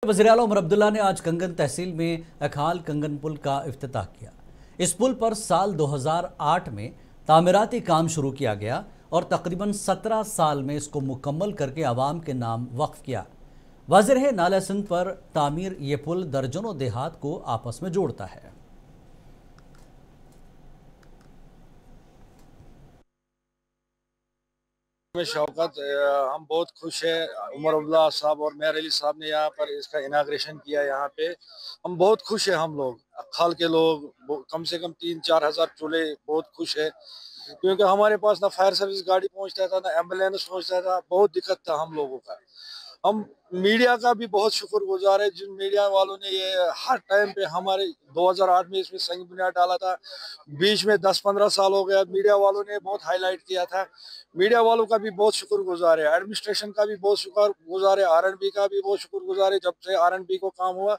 वज़ीर आला उमर अब्दुल्ला ने आज कंगन तहसील में अखाल कंगन पुल का इफ्तिताह किया। इस पुल पर साल 2008 में तामीराती काम शुरू किया गया और तकरीबन 17 साल में इसको मुकम्मल करके आवाम के नाम वक्फ किया। वाज़ेह है, नाला सिंध पर तामीर ये पुल दर्जनों देहात को आपस में जोड़ता है। में शौकत हम बहुत खुश है। उमर अब्दुल्ला साहब और मेहर अली साहब ने यहाँ पर इसका इनाग्रेशन किया। यहाँ पे हम बहुत खुश है। हम लोग खाल के लोग कम से कम 3-4 हज़ार चूल्हे बहुत खुश है, क्योंकि हमारे पास ना फायर सर्विस गाड़ी पहुंचता था, ना एम्बुलेंस पहुंचता था। बहुत दिक्कत था हम लोगों का। हम मीडिया का भी बहुत शुक्रगुजार है, जिन मीडिया वालों ने ये हर टाइम पे हमारे 2008 में इसमें संग बुनियाद डाला था। बीच में 10-15 साल हो गया, मीडिया वालों ने बहुत हाईलाइट किया था। मीडिया वालों का भी बहुत शुक्रगुजार है, एडमिनिस्ट्रेशन का भी बहुत शुक्रगुजार है, आरएनबी का भी बहुत शुक्रगुजार है। जब से आरएनबी को काम हुआ